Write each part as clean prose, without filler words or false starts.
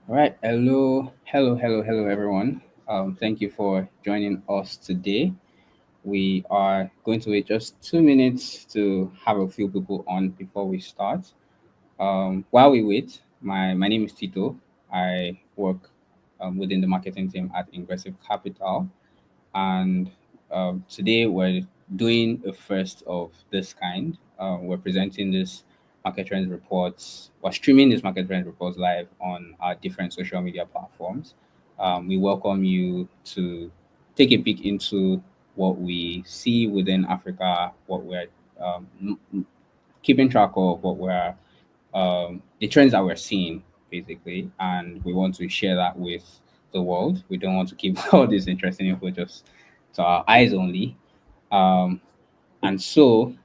All right. Hello, everyone. Thank you for joining us today. We are going to wait just 2 minutes to have a few people on before we start. While we wait, my name is Tito. I work within the marketing team at Ingressive Capital, and today we're doing a first of this kind. We're presenting this market trends reports. We're streaming this market trends reports live on our different social media platforms. We welcome you to take a peek into what we see within Africa, what we're keeping track of, what we're the trends that we're seeing basically, and we want to share that with the world. We don't want to keep all this interesting info just to our eyes only. Um, and so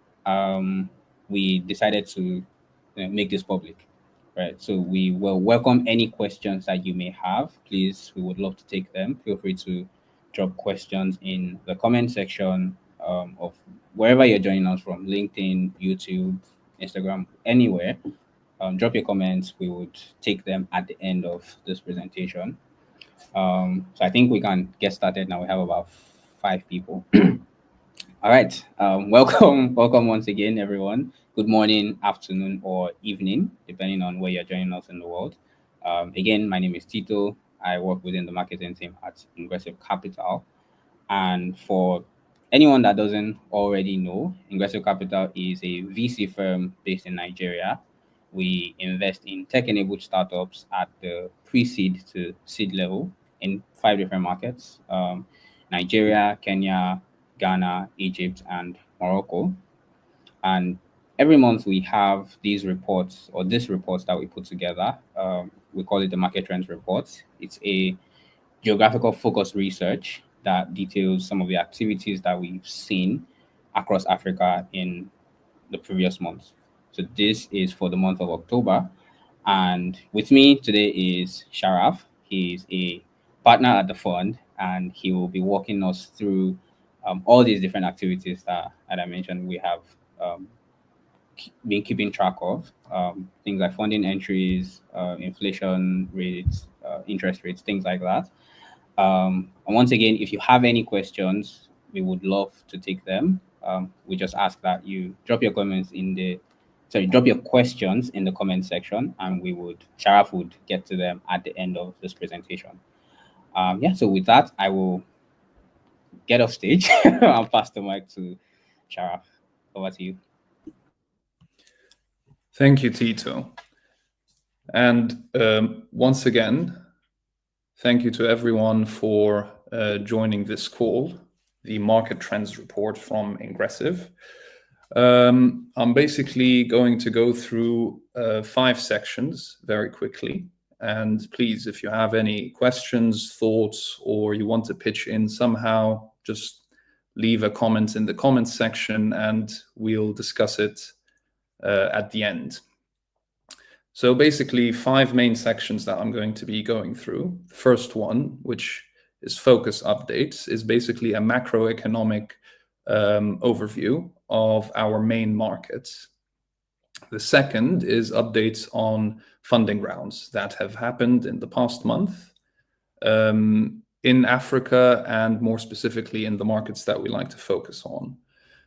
we decided to make this public, right? So we will welcome any questions that you may have. Please, we would love to take them. Feel free to drop questions in the comment section of wherever you're joining us from: LinkedIn, YouTube, Instagram, anywhere. Drop your comments. We would take them at the end of this presentation. So I think we can get started now. We have about 5 people. All right. Welcome once again, everyone. Good morning, afternoon, or evening, depending on where you're joining us in the world. Again, my name is Tito. I work within the marketing team at Ingressive Capital. And for anyone that doesn't already know, Ingressive Capital is a VC firm based in Nigeria. We invest in tech enabled startups at the pre seed to seed level in 5 different markets: Nigeria, Kenya, Ghana, Egypt, and Morocco. And every month we have these reports or this reports that we put together. We call it the Market Trends Report. It's a geographical focus research that details some of the activities that we've seen across Africa in the previous month. So this is for the month of October. And with me today is Sharaf. He's a partner at the fund, and he will be walking us through all these different activities that I mentioned we have um, been keeping track of. Things like funding entries, inflation rates, interest rates, things like that. And once again, if you have any questions, we would love to take them. We just ask that you drop your questions in the comment section, and Sharaf would get to them at the end of this presentation. Yeah, so with that, I will get off stage and pass the mic to Sharaf. Over to you. Thank you, Tito. And once again, thank you to everyone for joining this call, the Market Trends Report from Ingressive. I'm basically going to go through 5 sections very quickly. And please, if you have any questions, thoughts, or you want to pitch in somehow, just leave a comment in the comments section and we'll discuss it at the end. So basically 5 main sections that I'm going to be going through. The first one, which is focus updates, is basically a macroeconomic overview of our main markets. The second is updates on funding rounds that have happened in the past month in Africa and more specifically in the markets that we like to focus on.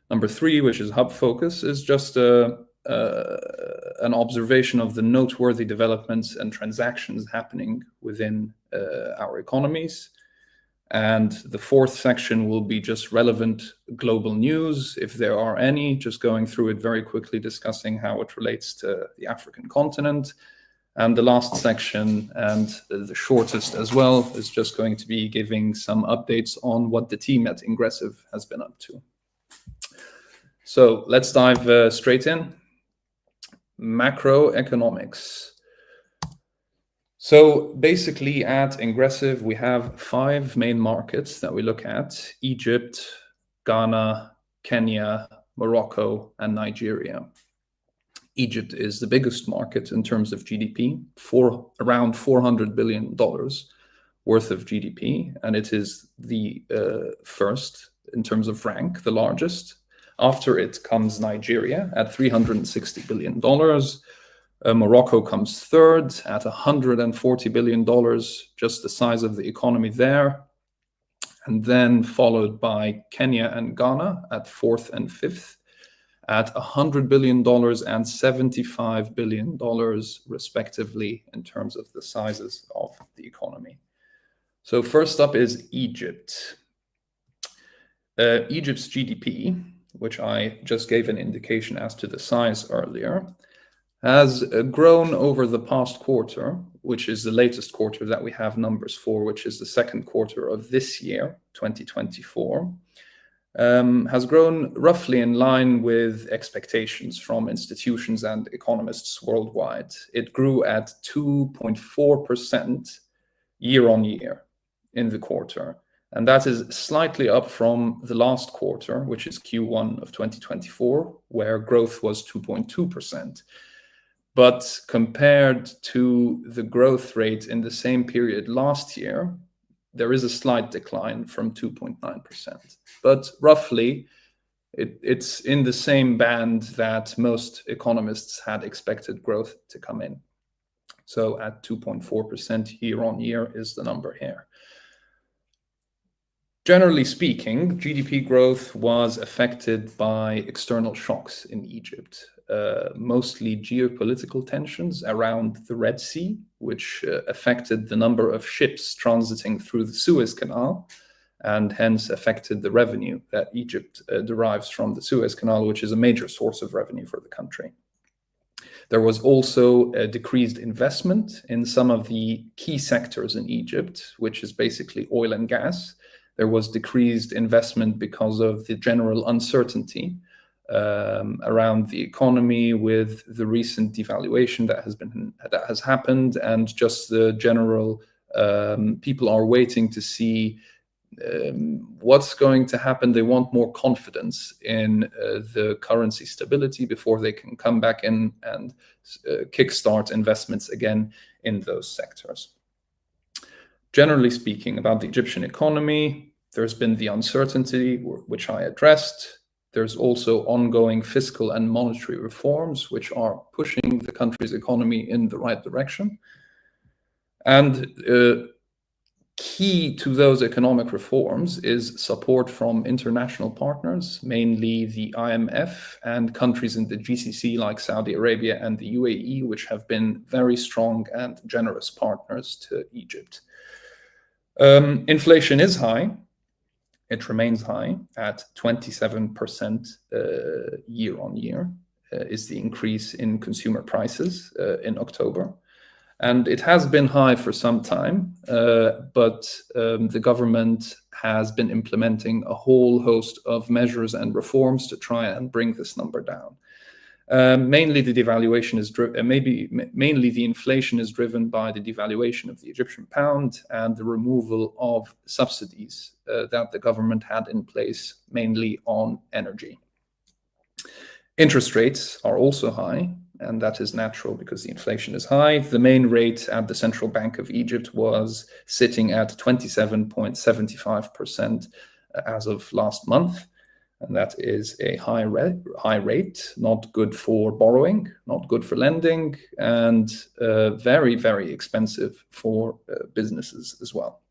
Number 3, which is hub focus, is just an observation of the noteworthy developments and transactions happening within our economies. And the 4th section will be just relevant global news, if there are any, just going through it very quickly, discussing how it relates to the African continent. And the last section, and the shortest as well, is just going to be giving some updates on what the team at Ingressive has been up to. So let's dive straight in. Macroeconomics. So basically at Ingressive, we have 5 main markets that we look at: Egypt, Ghana, Kenya, Morocco, and Nigeria. Egypt is the biggest market in terms of GDP, for around $400 billion worth of GDP, and it is the first in terms of rank, the largest. After it comes Nigeria at $360 billion, Morocco comes third at $140 billion, just the size of the economy there. And then followed by Kenya and Ghana at fourth and fifth at $100 billion and $75 billion, respectively, in terms of the sizes of the economy. So first up is Egypt. Egypt's GDP, which I just gave an indication as to the size earlier, has grown over the past quarter, which is the latest quarter that we have numbers for, which is the second quarter of this year, 2024, has grown roughly in line with expectations from institutions and economists worldwide. It grew at 2.4% year on year in the quarter. And that is slightly up from the last quarter, which is Q1 of 2024, where growth was 2.2%. But compared to the growth rate in the same period last year, there is a slight decline from 2.9%. But roughly, it's in the same band that most economists had expected growth to come in. So at 2.4% year on year is the number here. Generally speaking, GDP growth was affected by external shocks in Egypt, mostly geopolitical tensions around the Red Sea, which affected the number of ships transiting through the Suez Canal, and hence affected the revenue that Egypt derives from the Suez Canal, which is a major source of revenue for the country. There was also a decreased investment in some of the key sectors in Egypt, which is basically oil and gas. There was decreased investment because of the general uncertainty around the economy with the recent devaluation that has happened, and just the general people are waiting to see what's going to happen. They want more confidence in the currency stability before they can come back in and kickstart investments again in those sectors. Generally speaking, about the Egyptian economy, there's been the uncertainty, which I addressed. There's also ongoing fiscal and monetary reforms, which are pushing the country's economy in the right direction. And key to those economic reforms is support from international partners, mainly the IMF and countries in the GCC like Saudi Arabia and the UAE, which have been very strong and generous partners to Egypt. Inflation is high. It remains high at 27% year on year is the increase in consumer prices in October. And it has been high for some time, but the government has been implementing a whole host of measures and reforms to try and bring this number down. Mainly the devaluation is mainly the inflation is driven by the devaluation of the Egyptian pound and the removal of subsidies that the government had in place, mainly on energy. Interest rates are also high, and that is natural because the inflation is high. The main rate at the Central Bank of Egypt was sitting at 27.75% as of last month. And that is a high rate, not good for borrowing, not good for lending, and very, very expensive for businesses as well.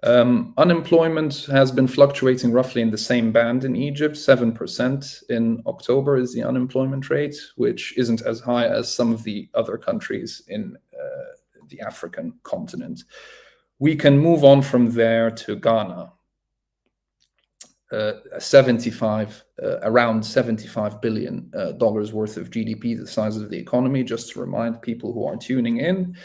Unemployment has been fluctuating roughly in the same band in Egypt. 7% in October is the unemployment rate, which isn't as high as some of the other countries in the African continent. We can move on from there to Ghana. Around $75 billion worth of GDP, the size of the economy, just to remind people who are tuning in.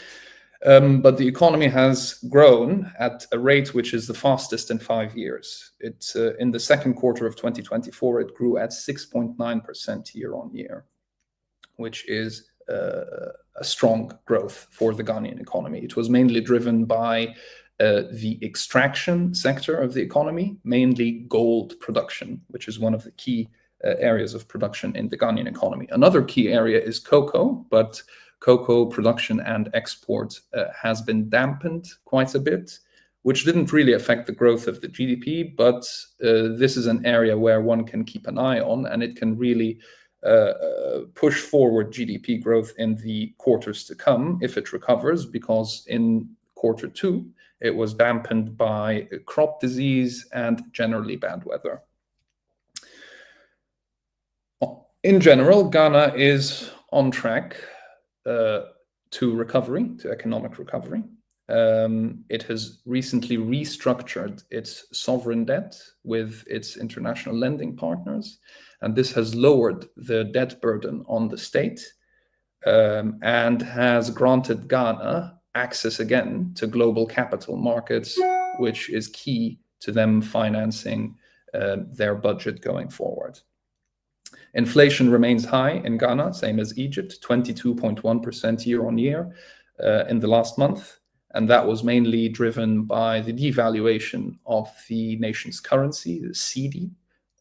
But the economy has grown at a rate which is the fastest in 5 years. It's in the second quarter of 2024, it grew at 6.9% year on year, which is a strong growth for the Ghanaian economy. It was mainly driven by the extraction sector of the economy, mainly gold production, which is one of the key areas of production in the Ghanaian economy. Another key area is cocoa, but cocoa production and export has been dampened quite a bit, which didn't really affect the growth of the GDP, but this is an area where one can keep an eye on, and it can really push forward GDP growth in the quarters to come if it recovers, because in quarter 2, it was dampened by crop disease and generally bad weather. In general, Ghana is on track to economic recovery. It has recently restructured its sovereign debt with its international lending partners, and this has lowered the debt burden on the state and has granted Ghana access again to global capital markets, which is key to them financing their budget going forward. Inflation remains high in Ghana, same as Egypt, 22.1% year on year in the last month. And that was mainly driven by the devaluation of the nation's currency, the cedi,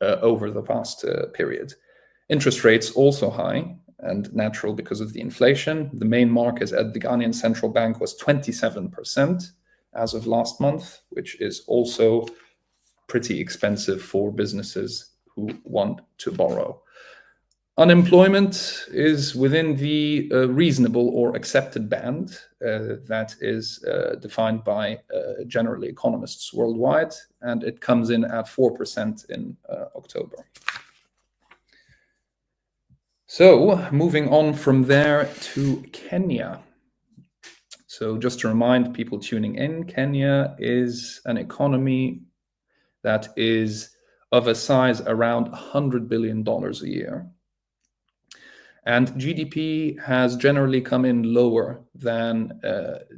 over the past period. Interest rates also high and natural because of the inflation. The main market at the Ghanaian central bank was 27% as of last month, which is also pretty expensive for businesses who want to borrow. Unemployment is within the reasonable or accepted band that is defined by general economists worldwide, and it comes in at 4% in October. So moving on from there to Kenya. So just to remind people tuning in, Kenya is an economy that is of a size around $100 billion a year. And GDP has generally come in lower than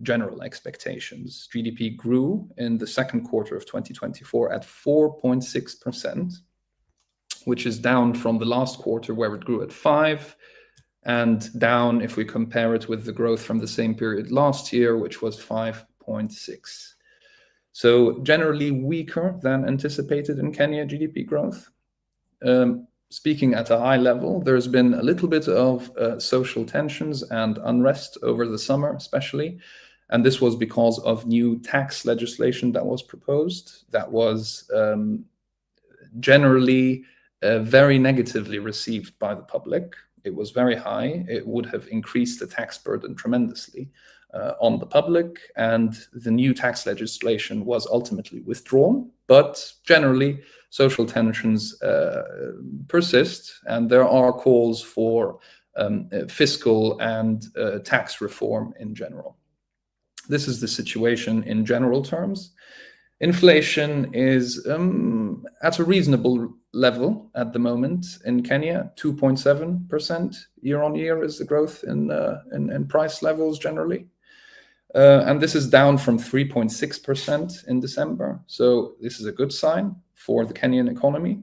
general expectations. GDP grew in the second quarter of 2024 at 4.6%, which is down from the last quarter where it grew at 5%, and down if we compare it with the growth from the same period last year, which was 5.6%. So generally weaker than anticipated in Kenya GDP growth. Speaking at a high level, there's been a little bit of social tensions and unrest over the summer, especially. And this was because of new tax legislation that was proposed that was generally very negatively received by the public. It was very high. It would have increased the tax burden tremendously on the public. And the new tax legislation was ultimately withdrawn. But generally, social tensions persist, and there are calls for fiscal and tax reform in general. This is the situation in general terms. Inflation is at a reasonable level at the moment in Kenya. 2.7% year on year is the growth in price levels generally. And this is down from 3.6% in December. So this is a good sign for the Kenyan economy.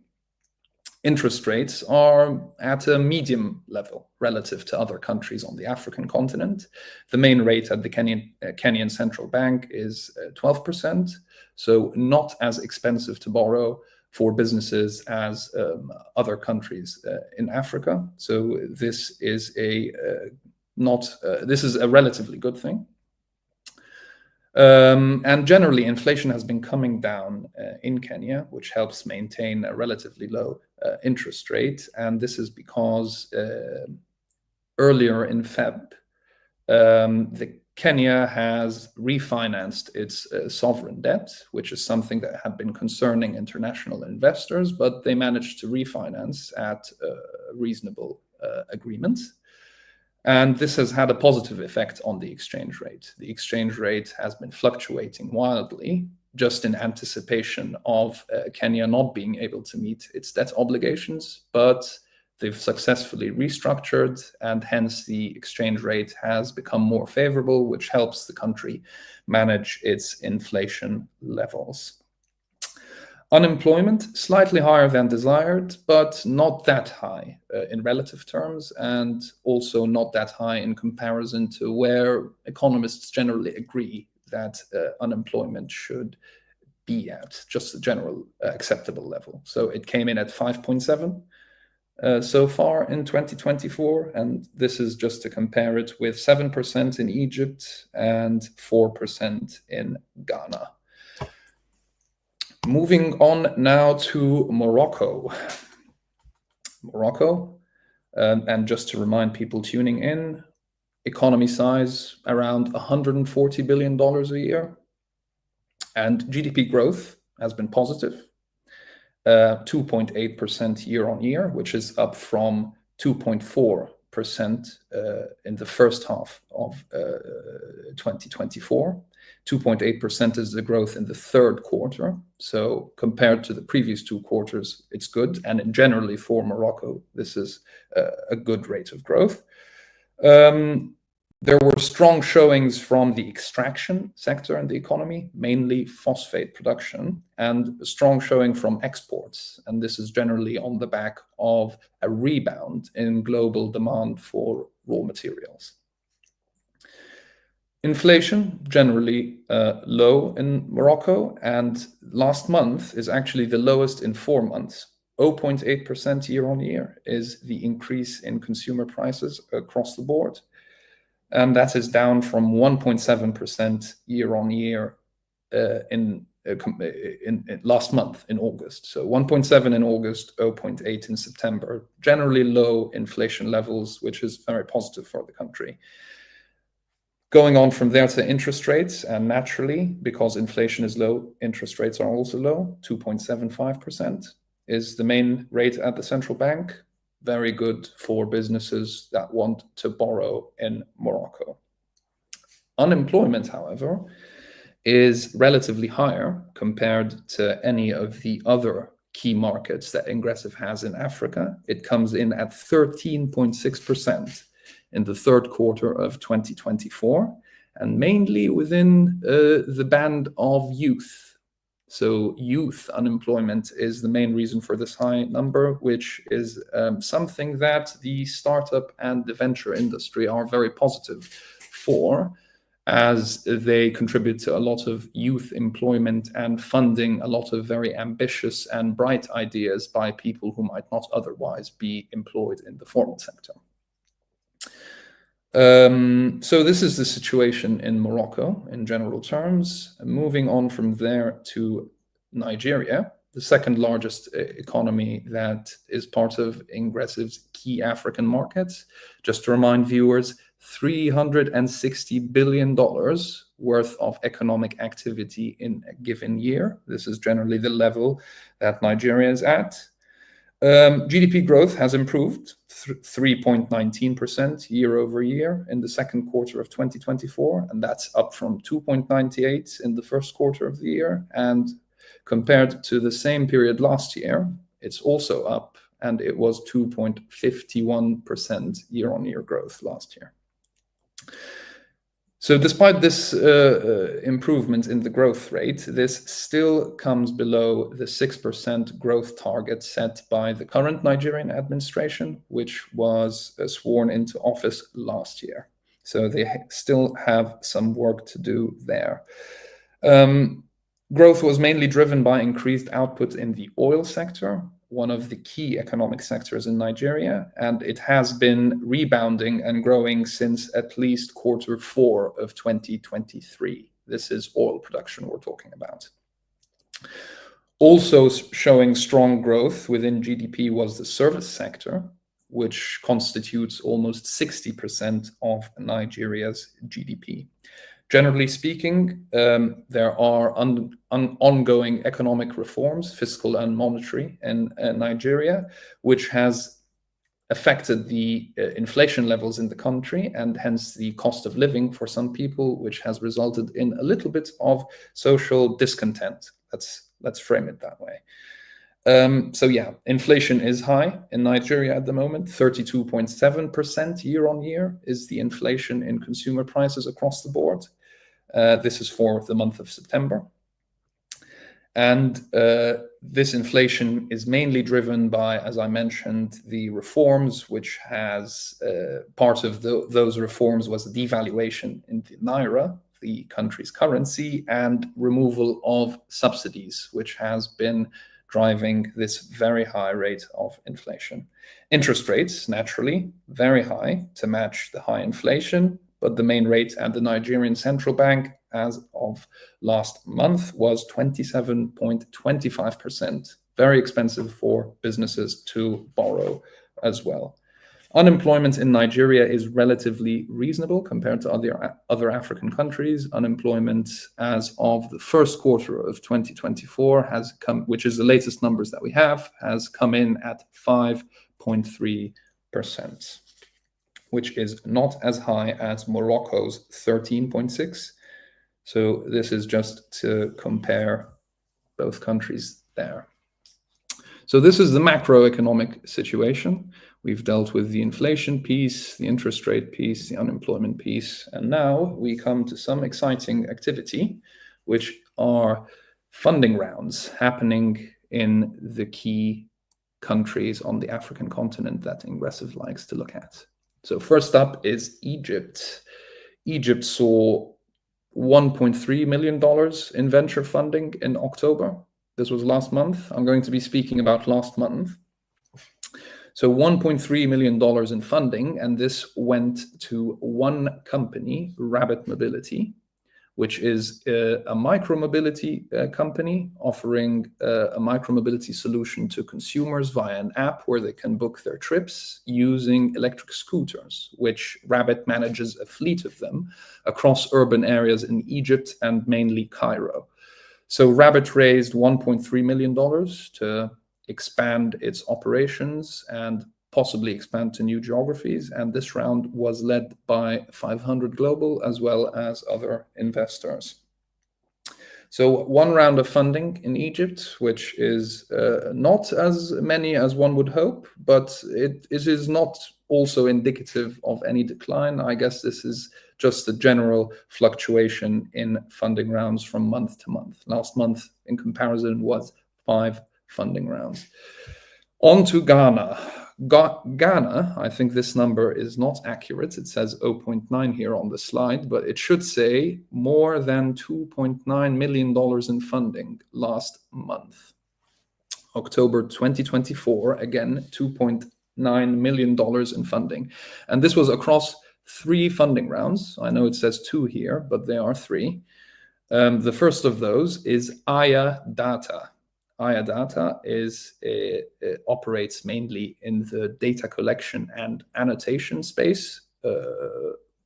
Interest rates are at a medium level relative to other countries on the African continent. The main rate at the Kenyan central bank is 12%, so not as expensive to borrow for businesses as other countries in Africa. So this is a relatively good thing. And generally, inflation has been coming down in Kenya, which helps maintain a relatively low interest rate. And this is because earlier in February, Kenya has refinanced its sovereign debt, which is something that had been concerning international investors, but they managed to refinance at reasonable agreements. And this has had a positive effect on the exchange rate. The exchange rate has been fluctuating wildly, just in anticipation of Kenya not being able to meet its debt obligations, but they've successfully restructured, and hence the exchange rate has become more favorable, which helps the country manage its inflation levels. Unemployment, slightly higher than desired, but not that high in relative terms, and also not that high in comparison to where economists generally agree that unemployment should be at, just a general acceptable level. So it came in at 5.7 so far in 2024, and this is just to compare it with 7% in Egypt and 4% in Ghana. Moving on now to Morocco. Morocco And just to remind people tuning in, economy size around $140 billion a year. And GDP growth has been positive, 2.8% year on year, which is up from 2.4% in the first half of 2024. 2.8% is the growth in the third quarter. So compared to the previous 2 quarters, it's good. And generally for Morocco, this is a good rate of growth. There were strong showings from the extraction sector in the economy, mainly phosphate production, and a strong showing from exports. And this is generally on the back of a rebound in global demand for raw materials. Inflation generally low in Morocco, and last month is actually the lowest in 4 months. 0.8% year on year is the increase in consumer prices across the board. And that is down from 1.7% year on year in last month in August. So 1.7 in August, 0.8 in September. Generally low inflation levels, which is very positive for the country. Going on from there to interest rates, and naturally, because inflation is low, interest rates are also low. 2.75% is the main rate at the central bank. Very good for businesses that want to borrow in Morocco. Unemployment, however, is relatively higher compared to any of the other key markets that Ingressive has in Africa. It comes in at 13.6% in the third quarter of 2024, and mainly within the band of youth. So youth unemployment is the main reason for this high number, which is something that the startup and the venture industry are very positive for, as they contribute to a lot of youth employment and funding a lot of very ambitious and bright ideas by people who might not otherwise be employed in the formal sector. So this is the situation in Morocco in general terms. Moving on from there to Nigeria, the second largest economy that is part of Ingressive's key African markets. Just to remind viewers, $360 billion worth of economic activity in a given year. This is generally the level that Nigeria is at. GDP growth has improved 3.19% year over year in the second quarter of 2024, and that's up from 2.98 in the first quarter of the year. And compared to the same period last year, it's also up, and it was 2.51% year on year growth last year. So despite this improvement in the growth rate, this still comes below the 6% growth target set by the current Nigerian administration, which was sworn into office last year. So they still have some work to do there. Growth was mainly driven by increased output in the oil sector, one of the key economic sectors in Nigeria, and it has been rebounding and growing since at least quarter 4 of 2023. This is oil production we're talking about. Also showing strong growth within GDP was the service sector, which constitutes almost 60% of Nigeria's GDP. Generally speaking, there are ongoing economic reforms, fiscal and monetary, in Nigeria, which has affected the inflation levels in the country and hence the cost of living for some people, which has resulted in a little bit of social discontent. Let's frame it that way. So yeah, inflation is high in Nigeria at the moment. 32.7% year on year is the inflation in consumer prices across the board. This is for the month of September. And this inflation is mainly driven by, as I mentioned, the reforms, which has part of those reforms was the devaluation in the Naira, the country's currency, and removal of subsidies, which has been driving this very high rate of inflation. Interest rates, naturally, very high to match the high inflation, but the main rate at the Nigerian Central Bank as of last month was 27.25%. Very expensive for businesses to borrow as well. Unemployment in Nigeria is relatively reasonable compared to other African countries. Unemployment as of the first quarter of 2024 has come, which is the latest numbers that we have, has come in at 5.3%, which is not as high as Morocco's 13.6%. So this is just to compare both countries there. So this is the macroeconomic situation. We've dealt with the inflation piece, the interest rate piece, the unemployment piece, and now we come to some exciting activity, which are funding rounds happening in the key countries on the African continent that Ingressive likes to look at. So first up is Egypt. Egypt saw $1.3 million in venture funding in October. This was last month. I'm going to be speaking about last month. So $1.3 million in funding, and this went to one company, Rabbit Mobility, which is a micromobility company offering a micromobility solution to consumers via an app where they can book their trips using electric scooters, which Rabbit manages a fleet of them across urban areas in Egypt and mainly Cairo. So Rabbit raised $1.3 million to expand its operations and possibly expand to new geographies. And this round was led by 500 Global as well as other investors. So one round of funding in Egypt, which is not as many as one would hope, but it is not also indicative of any decline. I guess this is just a general fluctuation in funding rounds from month to month. Last month, in comparison, was 5 funding rounds. On to Ghana. Ghana, I think this number is not accurate. It says 0.9 here on the slide, but it should say more than $2.9 million in funding last month. October 2024, again, $2.9 million in funding. And this was across 3 funding rounds. I know it says 2 here, but there are 3. The first of those is Aya Data. Aya Data operates mainly in the data collection and annotation space,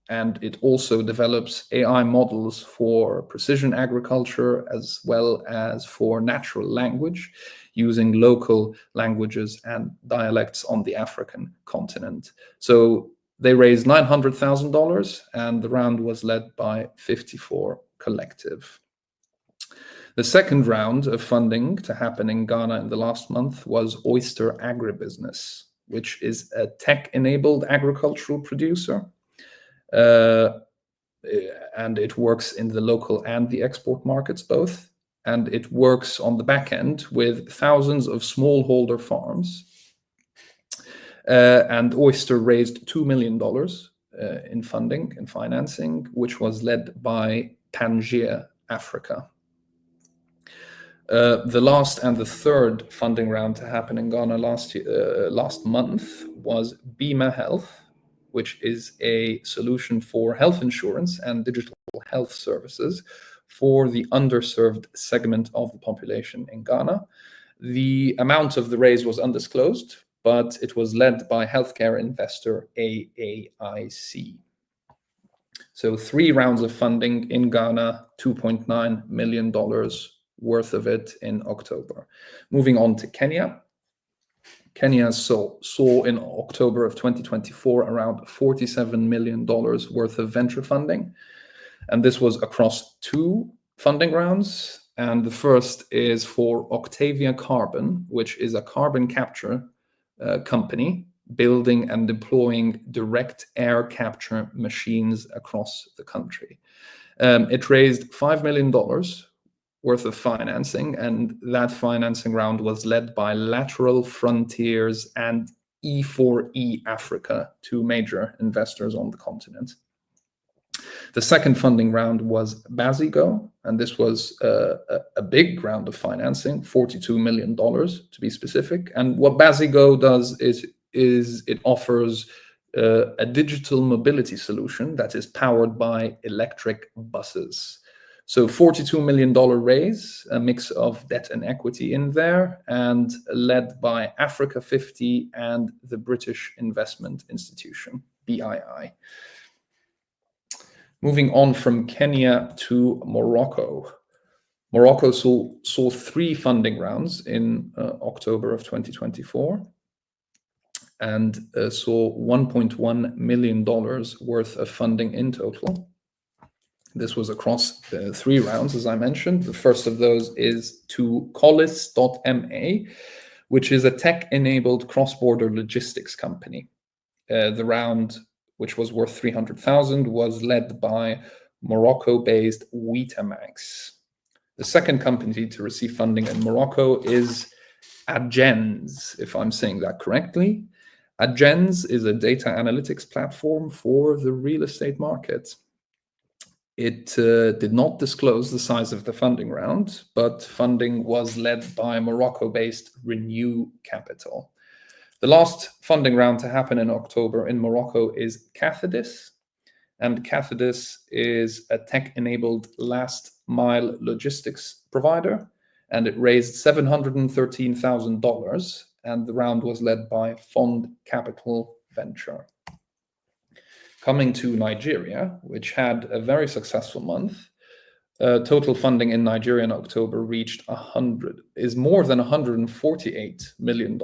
and it also develops AI models for precision agriculture as well as for natural language, using local languages and dialects on the African continent. So they raised $900,000, and the round was led by 54 Collective. The second round of funding to happen in Ghana in the last month was Oyster Agribusiness, which is a tech-enabled agricultural producer. And it works in the local and the export markets both. And it works on the back end with thousands of smallholder farms. And Oyster raised $2 million in funding and financing, which was led by Pangaea Africa. The last and the third funding round to happen in Ghana last month was Bima Health, which is a solution for health insurance and digital health services for the underserved segment of the population in Ghana. The amount of the raise was undisclosed, but it was led by healthcare investor AAIC. So 3 rounds of funding in Ghana, $2.9 million worth of it in October. Moving on to Kenya. Kenya saw in October of 2024 around $47 million worth of venture funding. And this was across 2 funding rounds. And the first is for Octavia Carbon, which is a carbon capture company building and deploying direct air capture machines across the country. It raised $5 million worth of financing, and that financing round was led by Lateral Frontiers and E4E Africa, 2 major investors on the continent. The second funding round was Bazigo, and this was a big round of financing, $42 million to be specific. And what Bazigo does is it offers a digital mobility solution that is powered by electric buses. So $42 million raise, a mix of debt and equity in there, and led by Africa 50 and the British Investment Institution, BII. Moving on from Kenya to Morocco. Morocco saw 3 funding rounds in October of 2024 and saw $1.1 million worth of funding in total. This was across 3 rounds, as I mentioned. The first of those is to Collis.ma, which is a tech-enabled cross-border logistics company. The round, which was worth $300,000, was led by Morocco-based Wetamax. The second company to receive funding in Morocco is Adjens, if I'm saying that correctly. Adjens is a data analytics platform for the real estate market. It did not disclose the size of the funding round, but funding was led by Morocco-based Renew Capital. The last funding round to happen in October in Morocco is Cathedis, and Cathedis is a tech-enabled last-mile logistics provider, and it raised $713,000, and the round was led by Fond Capital Venture. Coming to Nigeria, which had a very successful month, total funding in Nigeria in October is more than $148 million,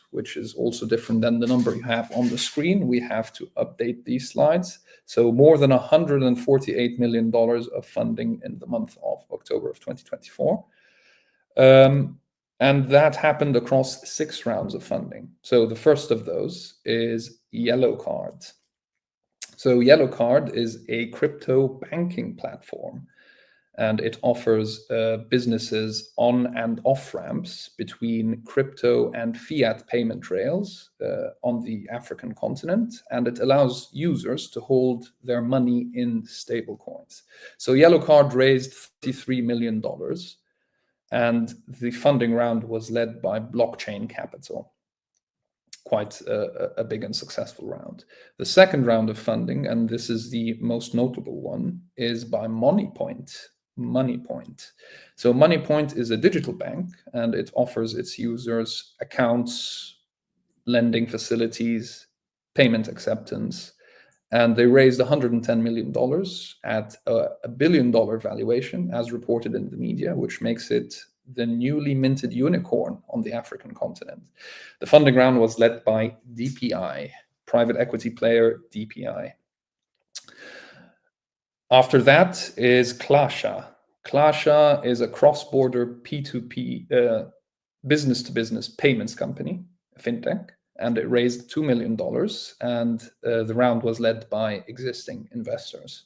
which is also different than the number you have on the screen. We have to update these slides. So more than $148 million of funding in the month of October of 2024. And that happened across 6 rounds of funding. So the first of those is Yellow Card. So Yellow Card is a crypto banking platform, and it offers businesses on and off ramps between crypto and fiat payment rails on the African continent, and it allows users to hold their money in stable coins. So Yellow Card raised $33 million, and the funding round was led by Blockchain Capital. Quite a big and successful round. The second round of funding, and this is the most notable one, is by Moneypoint. So Moneypoint is a digital bank, and it offers its users accounts, lending facilities, payment acceptance, and they raised $110 million at a $1 billion valuation, as reported in the media, which makes it the newly minted unicorn on the African continent. The funding round was led by DPI, private equity player DPI. After that is Clasha. Clasha is a cross-border P2P business-to-business payments company, a fintech, and it raised $2 million, and the round was led by existing investors.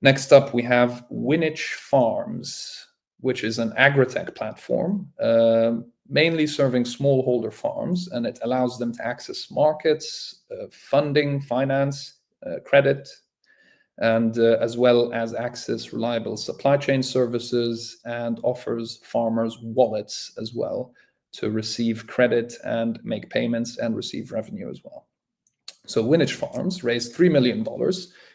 Next up, we have Winich Farms, which is an agritech platform, mainly serving smallholder farms, and it allows them to access markets, funding, finance, credit, and as well as access reliable supply chain services, and offers farmers wallets as well to receive credit and make payments and receive revenue as well. So Winich Farms raised $3 million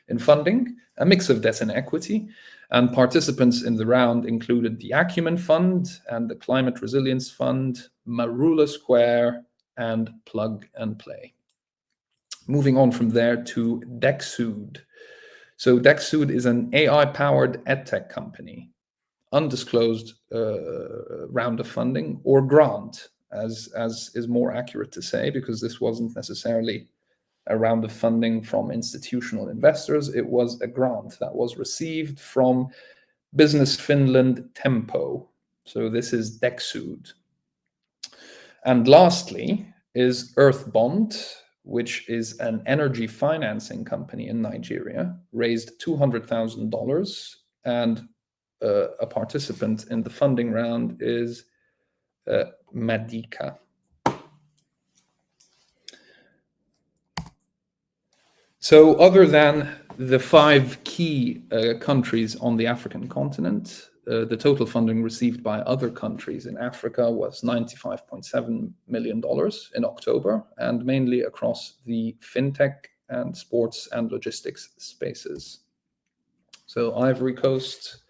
in funding, a mix of debt and equity, and participants in the round included the Acumen Fund and the Climate Resilience Fund, Marula Square, and Plug and Play. Moving on from there to Dexud. So Dexud is an AI-powered edtech company, undisclosed round of funding, or grant, as is more accurate to say, because this wasn't necessarily a round of funding from institutional investors. It was a grant that was received from Business Finland Tempo. So this is Dexud. And lastly is Earthbond, which is an energy financing company in Nigeria, raised $200,000, and a participant in the funding round is Madika. So other than the 5 key countries on the African continent, the total funding received by other countries in Africa was $95.7 million in October, and mainly across the fintech and sports and logistics spaces. So Ivory Coast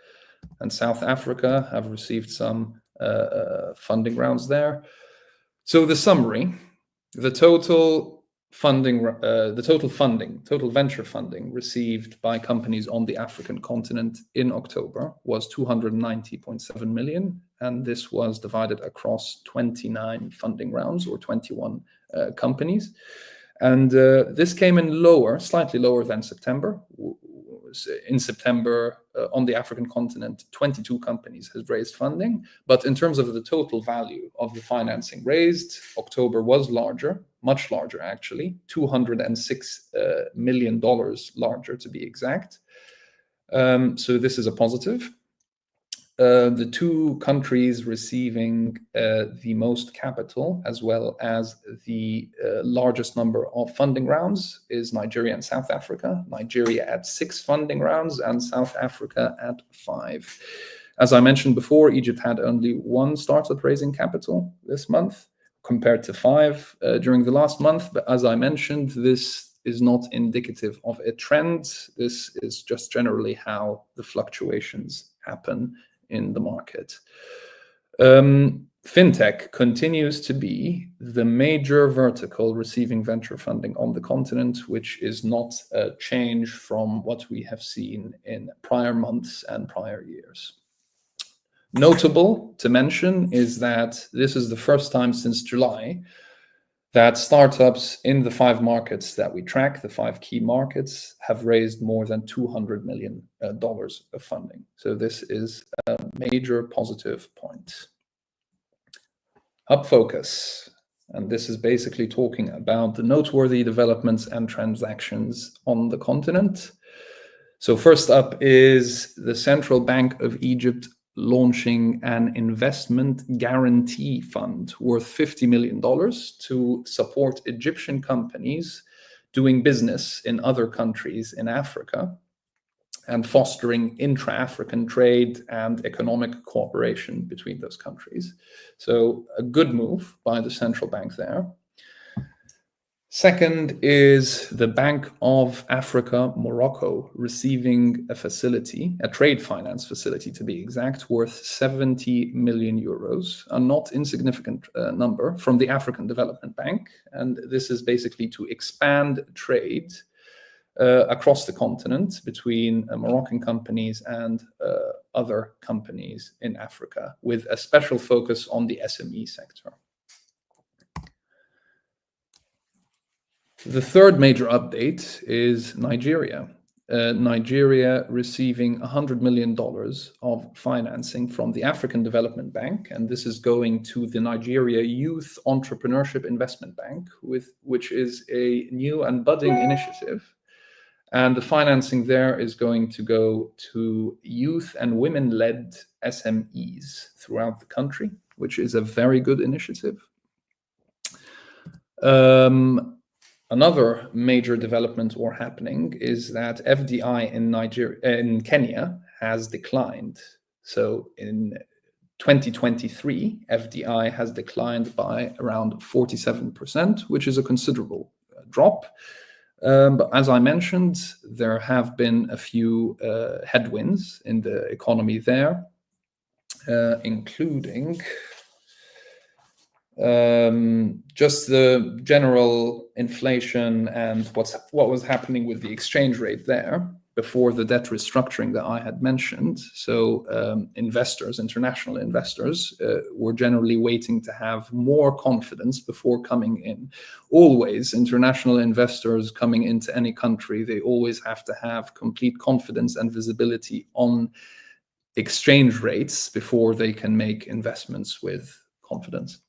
and South Africa have received some funding rounds there. So the summary, the total venture funding received by companies on the African continent in October was 290.7 million, and this was divided across 29 funding rounds, or 21 companies. And this came in slightly lower than September. In September, on the African continent, 22 companies has raised funding. But in terms of the total value of the financing raised, October was larger, much larger actually, $206 million larger to be exact. So this is a positive. The two countries receiving the most capital, as well as the largest number of funding rounds, is Nigeria and South Africa. Nigeria at 6 funding rounds and South Africa at 5. As I mentioned before, Egypt had only 1 startup raising capital this month, compared to 5 during the last month. But as I mentioned, this is not indicative of a trend. This is just generally how the fluctuations happen in the market. Fintech continues to be the major vertical receiving venture funding on the continent, which is not a change from what we have seen in prior months and prior years. Notable to mention is that this is the first time since July that startups in the 5 markets that we track, the 5 key markets, have raised more than $200 million of funding. So this is a major positive point. Hub Focus, and this is basically talking about the noteworthy developments and transactions on the continent. So first up is the Central Bank of Egypt launching an investment guarantee fund worth $50 million to support Egyptian companies doing business in other countries in Africa and fostering intra-African trade and economic cooperation between those countries. So a good move by the central bank there. Second is the Bank of Africa, Morocco, receiving a facility, a trade finance facility to be exact, worth 70 million euros, a not insignificant number, from the African Development Bank. And this is basically to expand trade across the continent between Moroccan companies and other companies in Africa, with a special focus on the SME sector. The third major update is Nigeria. Nigeria receiving $100 million of financing from the African Development Bank, and this is going to the Nigeria Youth Entrepreneurship Investment Bank, which is a new and budding initiative. And the financing there is going to go to youth and women-led SMEs throughout the country, which is a very good initiative. Another major development or happening is that FDI in Kenya has declined. So in 2023, FDI has declined by around 47%, which is a considerable drop. But as I mentioned, there have been a few headwinds in the economy there, including just the general inflation and what was happening with the exchange rate there before the debt restructuring that I had mentioned. So international investors, were generally waiting to have more confidence before coming in. Always, international investors coming into any country, they always have to have complete confidence and visibility on exchange rates before they can make investments with confidence.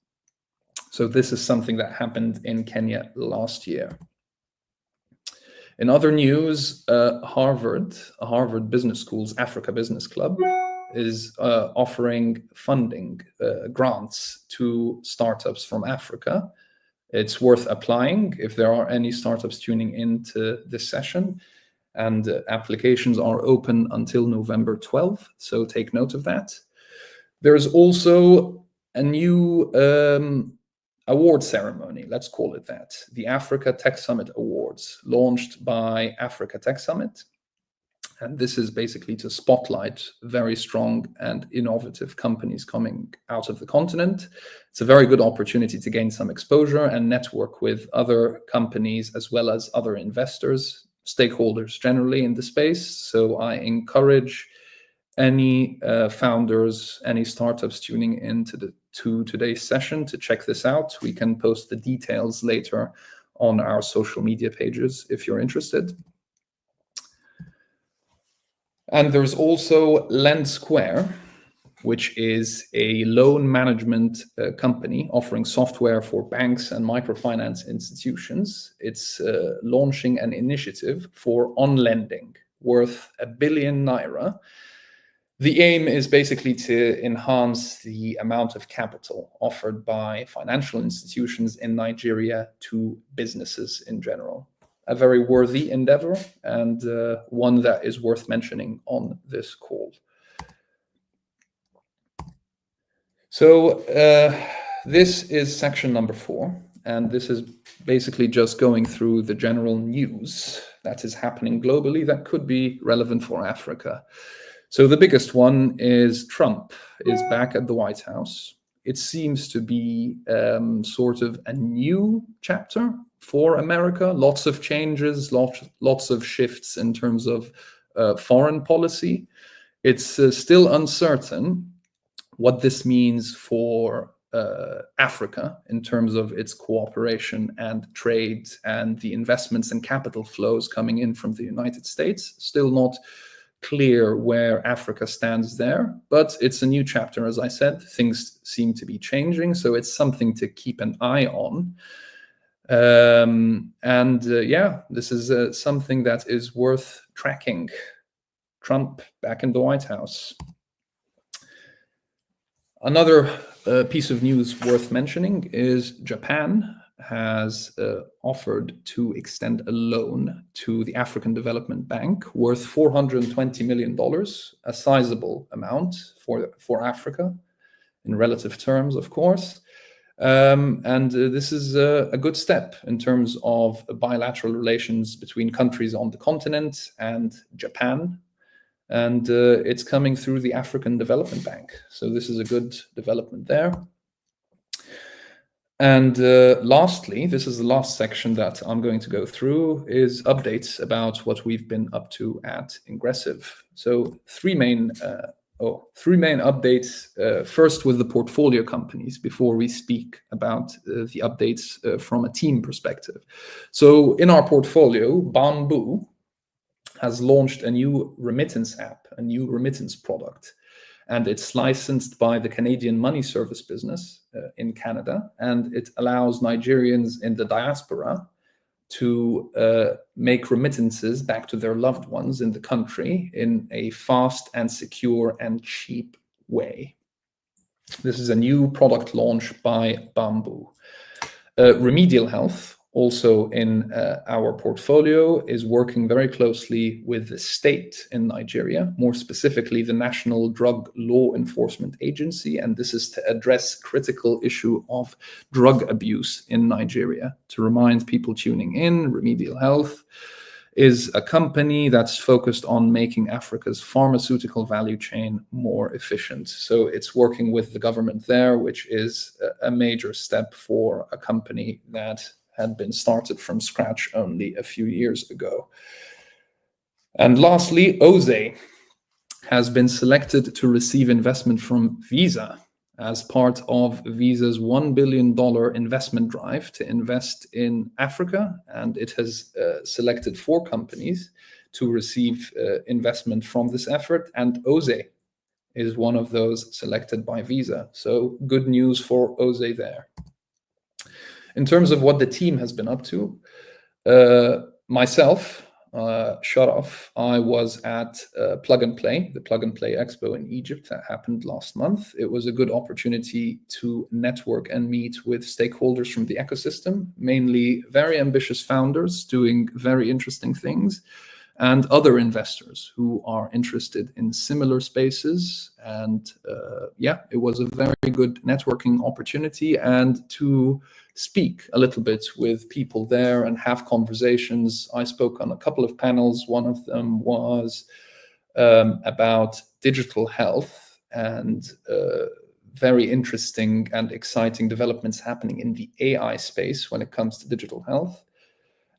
So this is something that happened in Kenya last year. In other news, Harvard Business School's Africa Business Club is offering funding grants to startups from Africa. It's worth applying if there are any startups tuning into this session. And applications are open until November 12th, so take note of that. There's also a new award ceremony, let's call it that, the Africa Tech Summit Awards, launched by Africa Tech Summit. And this is basically to spotlight very strong and innovative companies coming out of the continent. It's a very good opportunity to gain some exposure and network with other companies as well as other investors, stakeholders generally in the space. So I encourage any founders, any startups tuning in to today's session to check this out. We can post the details later on our social media pages if you're interested. And there's also LendSquare, which is a loan management company offering software for banks and microfinance institutions. It's launching an initiative for on-lending worth €1 billion. The aim is basically to enhance the amount of capital offered by financial institutions in Nigeria to businesses in general. A very worthy endeavor and one that is worth mentioning on this call. So this is section number 4, and this is basically just going through the general news that is happening globally that could be relevant for Africa. So the biggest one is Trump is back at the White House. It seems to be sort of a new chapter for America. Lots of changes, lots of shifts in terms of foreign policy. It's still uncertain what this means for Africa in terms of its cooperation and trade and the investments and capital flows coming in from the United States. Still not clear where Africa stands there, but it's a new chapter, as I said. Things seem to be changing, so it's something to keep an eye on. Yeah, this is something that is worth tracking. Trump back in the White House. Another piece of news worth mentioning is Japan has offered to extend a loan to the African Development Bank worth $420 million, a sizable amount for Africa in relative terms, of course. This is a good step in terms of bilateral relations between countries on the continent and Japan. And it's coming through the African Development Bank. So this is a good development there. And lastly, this is the last section that I'm going to go through, is updates about what we've been up to at Ingressive. So three main updates. First with the portfolio companies before we speak about the updates from a team perspective. So in our portfolio, Bamboo has launched a new remittance app, a new remittance product. And it's licensed by the Canadian Money Service business in Canada. And it allows Nigerians in the diaspora to make remittances back to their loved ones in the country in a fast and secure and cheap way. This is a new product launch by Bamboo. Remedial Health, also in our portfolio, is working very closely with the state in Nigeria, more specifically the National Drug Law Enforcement Agency, and this is to address critical issue of drug abuse in Nigeria. To remind people tuning in, Remedial Health is a company that's focused on making Africa's pharmaceutical value chain more efficient. So it's working with the government there, which is a major step for a company that had been started from scratch only a few years ago. And lastly, Oze has been selected to receive investment from Visa as part of Visa's $1 billion investment drive to invest in Africa. And it has selected 4 companies to receive investment from this effort. And Oze is one of those selected by Visa. So good news for Oze there. In terms of what the team has been up to, myself, Sharaf, I was at Plug and Play, the Plug and Play Expo in Egypt that happened last month. It was a good opportunity to network and meet with stakeholders from the ecosystem, mainly very ambitious founders doing very interesting things, and other investors who are interested in similar spaces. And it was a very good networking opportunity, and to speak a little bit with people there and have conversations. I spoke on a couple of panels. One of them was about digital health and very interesting and exciting developments happening in the AI space when it comes to digital health.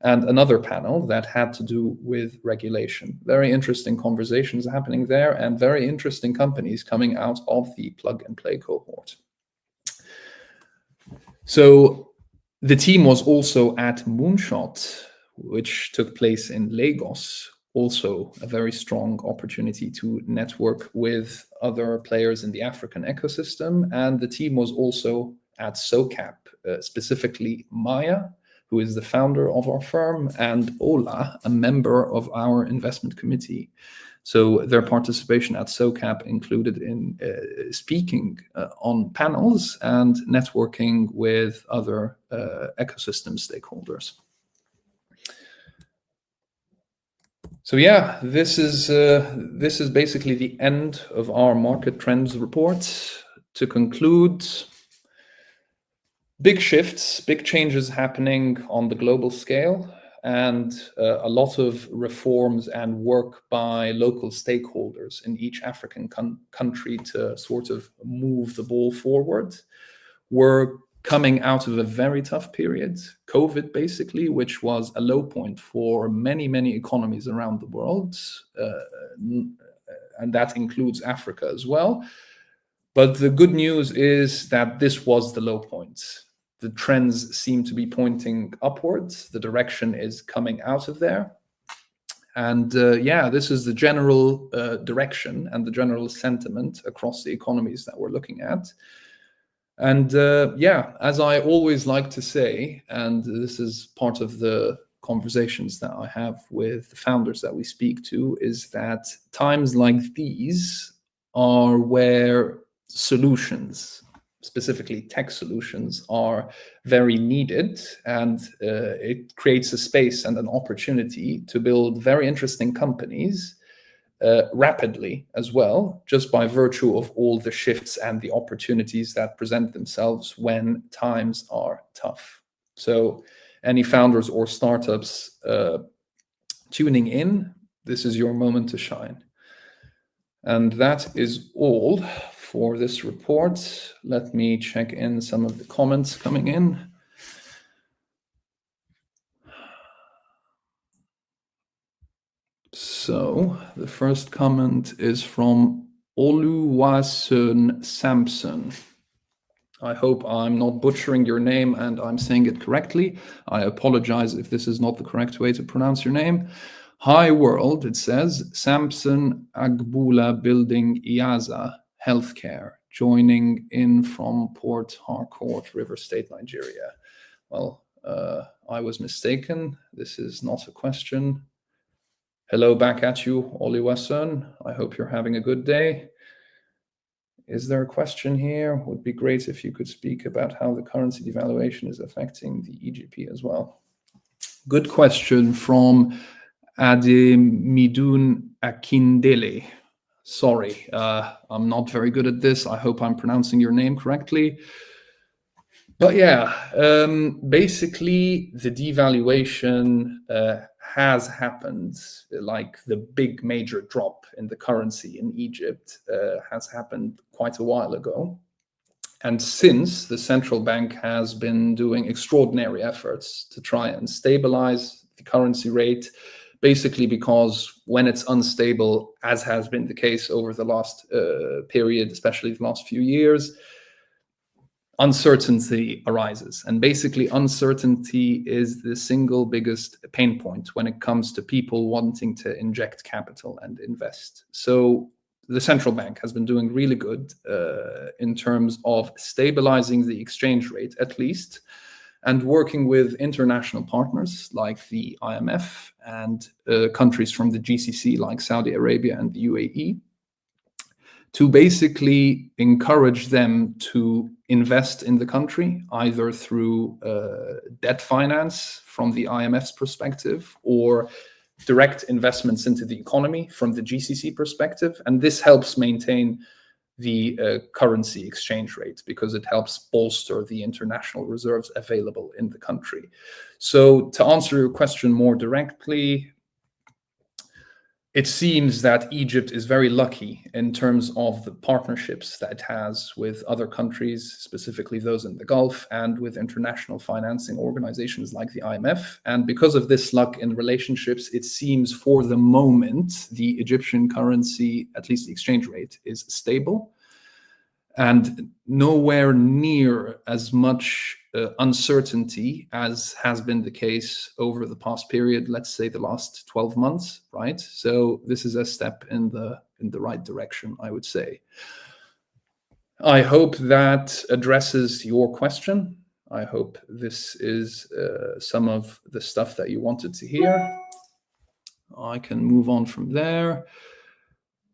And another panel that had to do with regulation. Very interesting conversations happening there, and very interesting companies coming out of the plug and play cohort. So the team was also at Moonshot, which took place in Lagos. Also a very strong opportunity to network with other players in the African ecosystem. And the team was also at SOCAP, specifically Maya, who is the founder of our firm, and Ola, a member of our investment committee. So their participation at SOCAP included in speaking on panels and networking with other ecosystem stakeholders. So yeah, this is basically the end of our market trends report. To conclude, big shifts, big changes happening on the global scale, and a lot of reforms and work by local stakeholders in each African country to sort of move the ball forward. We're coming out of a very tough period, COVID basically, which was a low point for many, many economies around the world, and that includes Africa as well. But the good news is that this was the low point. The trends seem to be pointing upwards. The direction is coming out of there. And this is the general direction and the general sentiment across the economies that we're looking at. And as I always like to say, and this is part of the conversations that I have with the founders that we speak to, is that times like these are where solutions, specifically tech solutions, are very needed, and it creates a space and an opportunity to build very interesting companies rapidly as well, just by virtue of all the shifts and the opportunities that present themselves when times are tough. So any founders or startups tuning in, this is your moment to shine. And that is all for this report. Let me check in some of the comments coming in. So the first comment is from Oluwaseun Samson. I hope I'm not butchering your name and I'm saying it correctly. I apologize if this is not the correct way to pronounce your name. Hi world, it says, Samson Agbula Building Iaza Healthcare, joining in from Port Harcourt, River State, Nigeria. Well, I was mistaken. This is not a question. Hello back at you, Oluwaseun. I hope you're having a good day. Is there a question here? Would be great if you could speak about how the currency devaluation is affecting the EGP as well. Good question from Ademidun Akindele. Sorry, I'm not very good at this. I hope I'm pronouncing your name correctly. But yeah, basically the devaluation has happened, like the big major drop in the currency in Egypt has happened quite a while ago. And since, the central bank has been doing extraordinary efforts to try and stabilize the currency rate, basically because when it's unstable, as has been the case over the last period, especially the last few years, uncertainty arises. And basically uncertainty is the single biggest pain point when it comes to people wanting to inject capital and invest. So the central bank has been doing really good in terms of stabilizing the exchange rate, at least, and working with international partners like the IMF and countries from the GCC like Saudi Arabia and the UAE, to basically encourage them to invest in the country, either through debt finance from the IMF's perspective, or direct investments into the economy from the GCC perspective, and this helps maintain the currency exchange rate because it helps bolster the international reserves available in the country. So to answer your question more directly, it seems that Egypt is very lucky in terms of the partnerships that it has with other countries, specifically those in the Gulf, and with international financing organizations like the IMF. And because of this luck in relationships, it seems for the moment, the Egyptian currency, at least the exchange rate, is stable and nowhere near as much uncertainty as has been the case over the past period, let's say the last 12 months, right? So this is a step in the right direction, I would say. I hope that addresses your question. I hope this is some of the stuff that you wanted to hear. I can move on from there.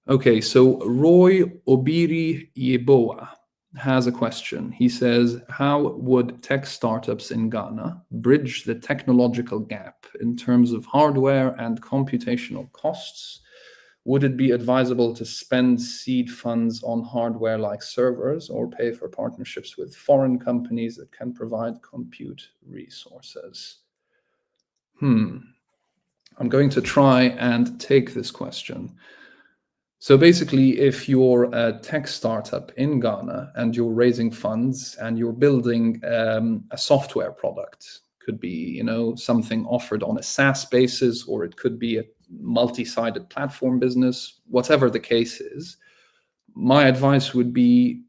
Okay, so Roy Obiri Yeboah has a question. He says, how would tech startups in Ghana bridge the technological gap in terms of hardware and computational costs? Would it be advisable to spend seed funds on hardware like servers or pay for partnerships with foreign companies that can provide compute resources? I'm going to try and take this question. So basically, if you're a tech startup in Ghana and you're raising funds and you're building a software product, could be, something offered on a SaaS basis, or it could be a multi-sided platform business, whatever the case is, my advice would be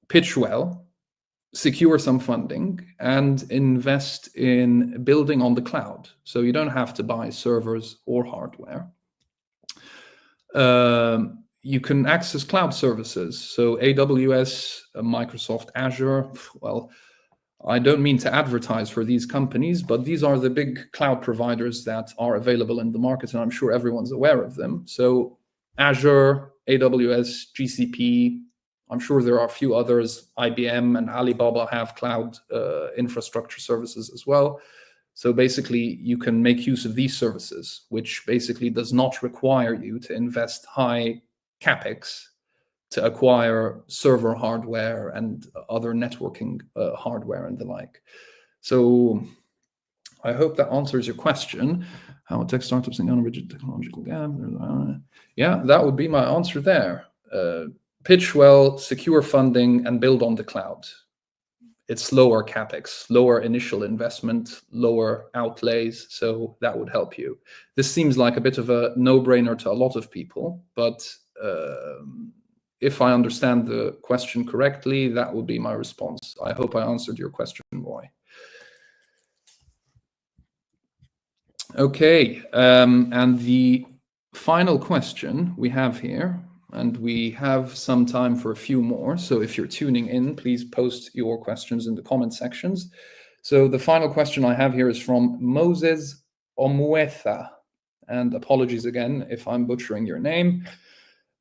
pitch well, secure some funding, and invest in building on the cloud. So you don't have to buy servers or hardware. You can access cloud services. So AWS, Microsoft Azure, well, I don't mean to advertise for these companies, but these are the big cloud providers that are available in the market, and I'm sure everyone's aware of them. So Azure, AWS, GCP, I'm sure there are a few others. IBM and Alibaba have cloud infrastructure services as well. So basically, you can make use of these services, which basically does not require you to invest high CapEx to acquire server hardware and other networking hardware and the like. So I hope that answers your question. How tech startups in Ghana bridge the technological gap? Yeah, that would be my answer there. Pitch well, secure funding, and build on the cloud. It's lower CapEx, lower initial investment, lower outlays, so that would help you. This seems like a bit of a no-brainer to a lot of people, but if I understand the question correctly, that would be my response. I hope I answered your question, Roy. Okay, and the final question we have here, and we have some time for a few more. So if you're tuning in, please post your questions in the comment sections. So the final question I have here is from Moses Omuetha. And apologies again if I'm butchering your name.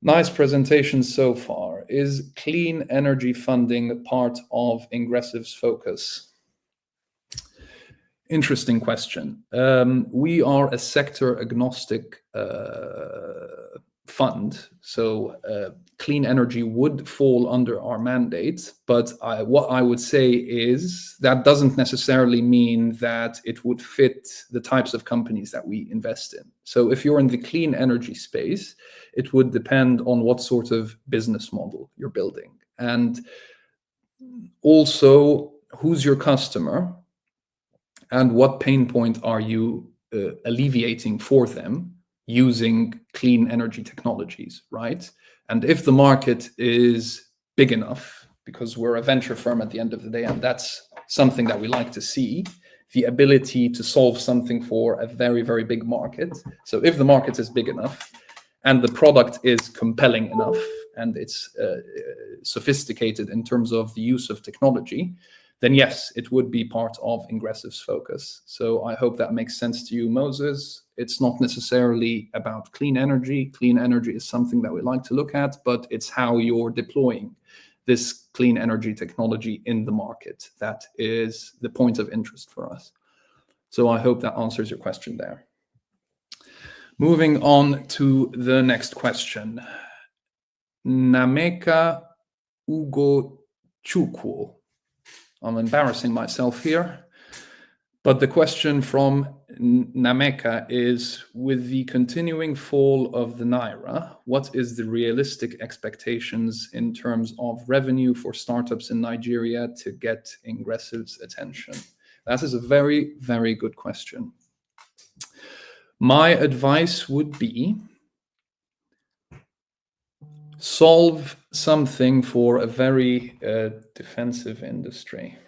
Nice presentation so far. Is clean energy funding part of Ingressive's focus? Interesting question. We are a sector agnostic fund, so clean energy would fall under our mandate, but what I would say is that doesn't necessarily mean that it would fit the types of companies that we invest in. So if you're in the clean energy space, it would depend on what sort of business model you're building, and also who's your customer and what pain point are you alleviating for them using clean energy technologies, right? And if the market is big enough, because we're a venture firm at the end of the day, and that's something that we like to see, the ability to solve something for a very, very big market. So if the market is big enough and the product is compelling enough and it's sophisticated in terms of the use of technology, then yes, it would be part of Ingressive's focus. So I hope that makes sense to you, Moses. It's not necessarily about clean energy. Clean energy is something that we like to look at, but it's how you're deploying this clean energy technology in the market that is the point of interest for us. So I hope that answers your question there. Moving on to the next question. Nameka Ugochukwu. I'm embarrassing myself here. But the question from Nameka is, with the continuing fall of the Naira, what is the realistic expectations in terms of revenue for startups in Nigeria to get Ingressive's attention? That is a very, very good question. My advice would be solve something for a very defensive industry.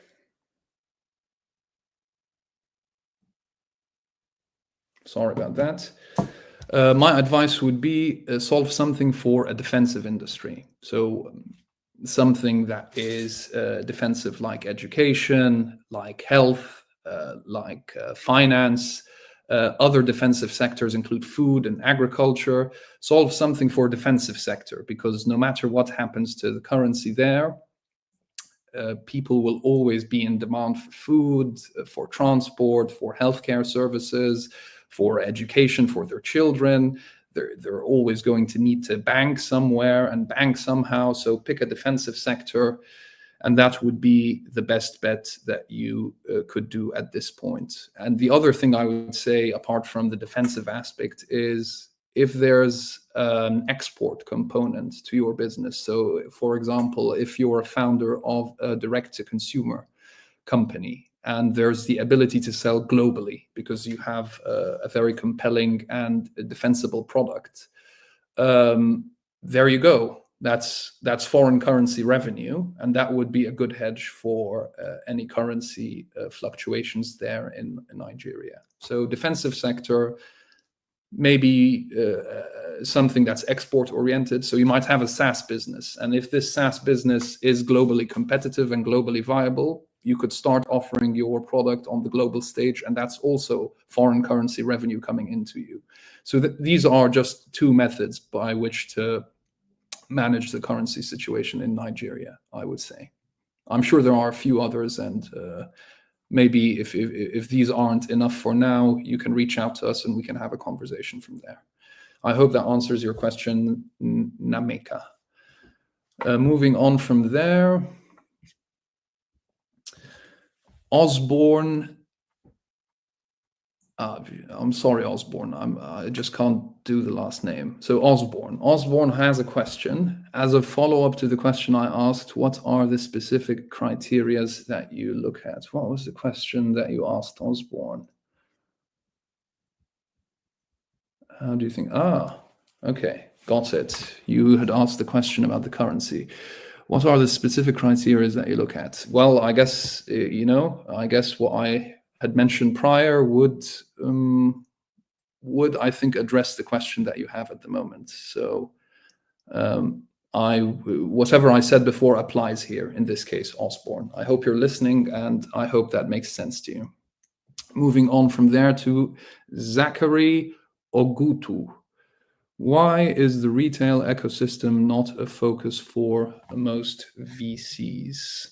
Sorry about that. My advice would be solve something for a defensive industry. So something that is defensive, like education, like health, like finance. Other defensive sectors include food and agriculture. Solve something for a defensive sector, because no matter what happens to the currency there, people will always be in demand for food, for transport, for healthcare services, for education for their children. They're always going to need to bank somewhere and bank somehow. So pick a defensive sector, and that would be the best bet that you could do at this point. And the other thing I would say, apart from the defensive aspect, is if there's an export component to your business. So, for example, if you're a founder of a direct-to-consumer company, and there's the ability to sell globally because you have a very compelling and defensible product. There you go. That's foreign currency revenue, and that would be a good hedge for any currency fluctuations there in Nigeria. So defensive sector, maybe something that's export oriented. So you might have a SaaS business, and if this SaaS business is globally competitive and globally viable, you could start offering your product on the global stage, and that's also foreign currency revenue coming into you. So these are just two methods by which to manage the currency situation in Nigeria, I would say. I'm sure there are a few others, and maybe if these aren't enough for now, you can reach out to us and we can have a conversation from there. I hope that answers your question, Nameka. Moving on from there. Osborne. I'm sorry, Osborne. I just can't do the last name. So Osborne. Osborne has a question. As a follow-up to the question I asked, what are the specific criteria that you look at? What was the question that you asked, Osborne? How do you think? Okay, got it. You had asked the question about the currency. What are the specific criteria that you look at? Well, I guess, I guess what I had mentioned prior would I think address the question that you have at the moment. So whatever I said before applies here in this case, Osborne. I hope you're listening, and I hope that makes sense to you. Moving on from there to Zachary Ogutu. Why is the retail ecosystem not a focus for most VCs?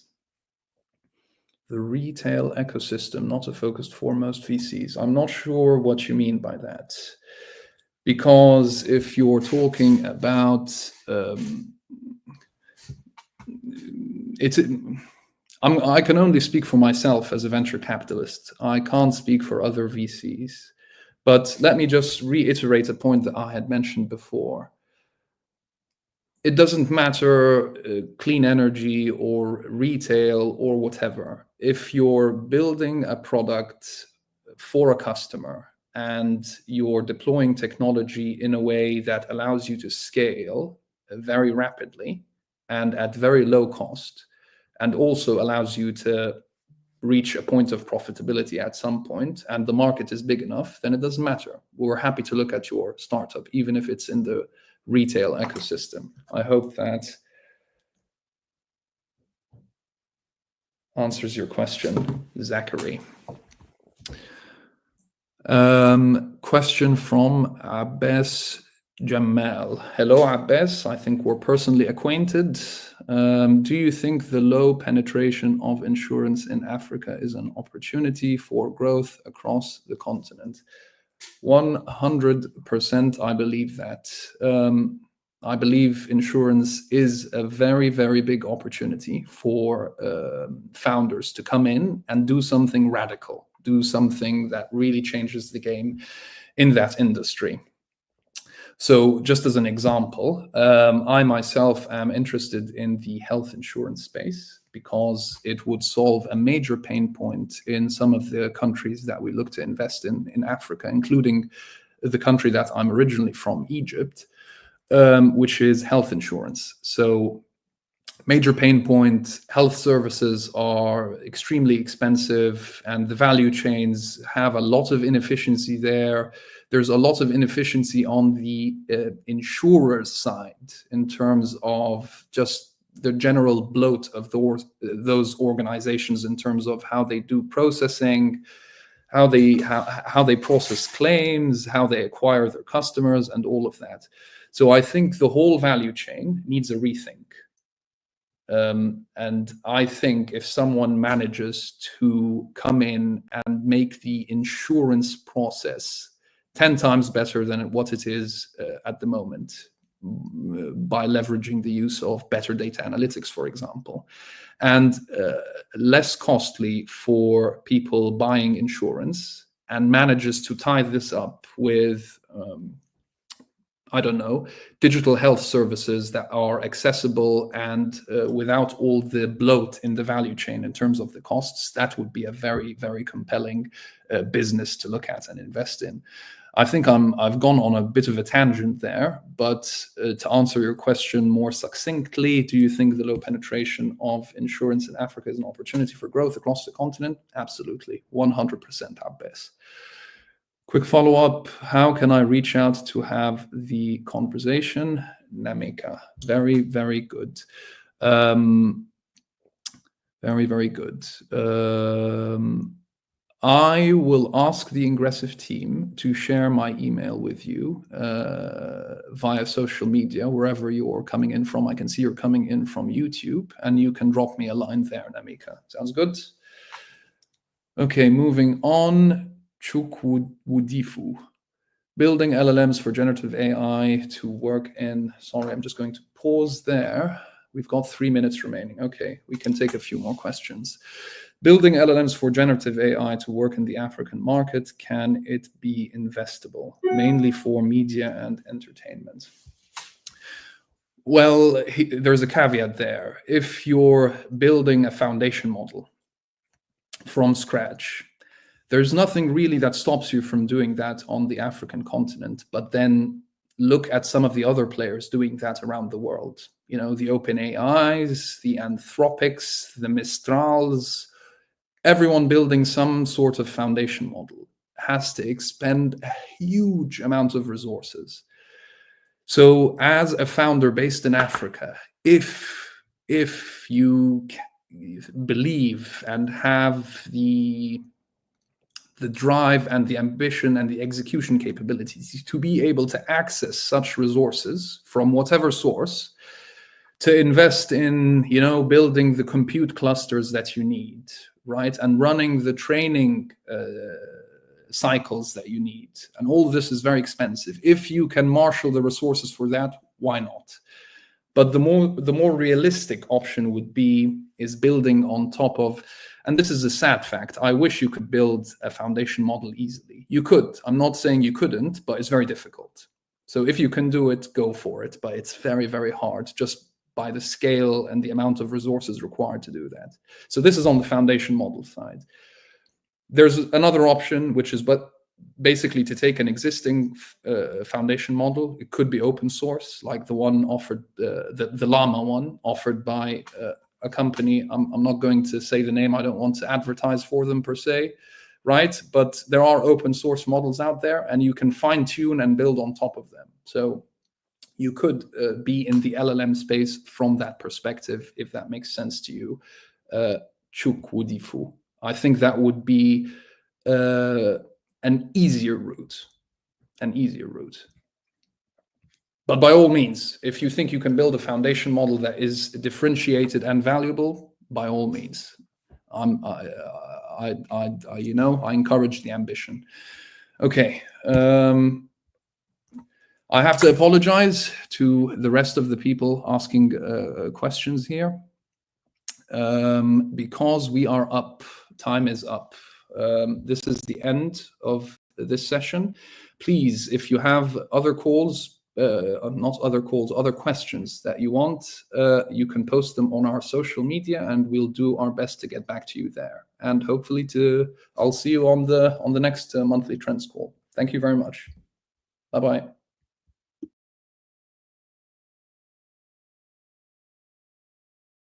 The retail ecosystem, not a focus for most VCs. I'm not sure what you mean by that. Because if you're talking about I can only speak for myself as a venture capitalist. I can't speak for other VCs. But let me just reiterate a point that I had mentioned before. It doesn't matter clean energy or retail or whatever. If you're building a product for a customer and you're deploying technology in a way that allows you to scale very rapidly and at very low cost, and also allows you to reach a point of profitability at some point, and the market is big enough, then it doesn't matter. We're happy to look at your startup, even if it's in the retail ecosystem. I hope that answers your question, Zachary. Question from Abbas Jamal. Hello, Abbas. I think we're personally acquainted. Do you think the low penetration of insurance in Africa is an opportunity for growth across the continent? 100%, I believe that. I believe insurance is a very, very big opportunity for founders to come in and do something radical, do something that really changes the game in that industry. So just as an example, I myself am interested in the health insurance space because it would solve a major pain point in some of the countries that we look to invest in Africa, including the country that I'm originally from, Egypt, which is health insurance. So major pain point, health services are extremely expensive and the value chains have a lot of inefficiency there. There's a lot of inefficiency on the insurer's side in terms of just the general bloat of those organizations in terms of how they do processing, how they process claims, how they acquire their customers, and all of that. So I think the whole value chain needs a rethink. And I think if someone manages to come in and make the insurance process 10 times better than what it is at the moment, by leveraging the use of better data analytics, for example, and less costly for people buying insurance, and manages to tie this up with I don't know, digital health services that are accessible and without all the bloat in the value chain in terms of the costs, that would be a very, very compelling business to look at and invest in. I think I've gone on a bit of a tangent there, but to answer your question more succinctly, do you think the low penetration of insurance in Africa is an opportunity for growth across the continent? Absolutely, 100% at best. Quick follow-up, how can I reach out to have the conversation? Namika, very, very good. Very, very good. I will ask the Ingressive team to share my email with you via social media, wherever you're coming in from. I can see you're coming in from YouTube, and you can drop me a line there, Namika. Sounds good? Okay, moving on. Chukwudifu, building LLMs for generative AI to work in. Sorry, I'm just going to pause there. We've got 3 minutes remaining. Okay, we can take a few more questions. Building LLMs for generative AI to work in the African market, can it be investable, mainly for media and entertainment? Well, there's a caveat there. If you're building a foundation model from scratch, there's nothing really that stops you from doing that on the African continent, but then look at some of the other players doing that around the world. You know, the OpenAIs, the Anthropics, the Mistrals, everyone building some sort of foundation model has to expend a huge amount of resources. So as a founder based in Africa, if you believe and have the drive and the ambition and the execution capabilities to be able to access such resources from whatever source, to invest in, you know, building the compute clusters that you need, right, and running the training cycles that you need, and all of this is very expensive. If you can marshal the resources for that, why not? But the more realistic option is building on top of, and this is a sad fact, I wish you could build a foundation model easily. You could. I'm not saying you couldn't, but it's very difficult. So if you can do it, go for it. But it's very, very hard just by the scale and the amount of resources required to do that. So this is on the foundation model side. There's another option, which is basically to take an existing foundation model. It could be open source, like the one offered, the Llama one offered by a company. I'm not going to say the name. I don't want to advertise for them per se, right? But there are open source models out there, and you can fine tune and build on top of them. So you could be in the LLM space from that perspective, if that makes sense to you. Chukwudifu. I think that would be an easier route. But by all means, if you think you can build a foundation model that is differentiated and valuable, by all means, I encourage the ambition. Okay. I have to apologize to the rest of the people asking questions here, because we are up. Time is up. This is the end of this session. Please, if you have other calls, not other calls, other questions that you want, you can post them on our social media, and we'll do our best to get back to you there. And hopefully, I'll see you on the next monthly trends call. Thank you very much. Bye bye.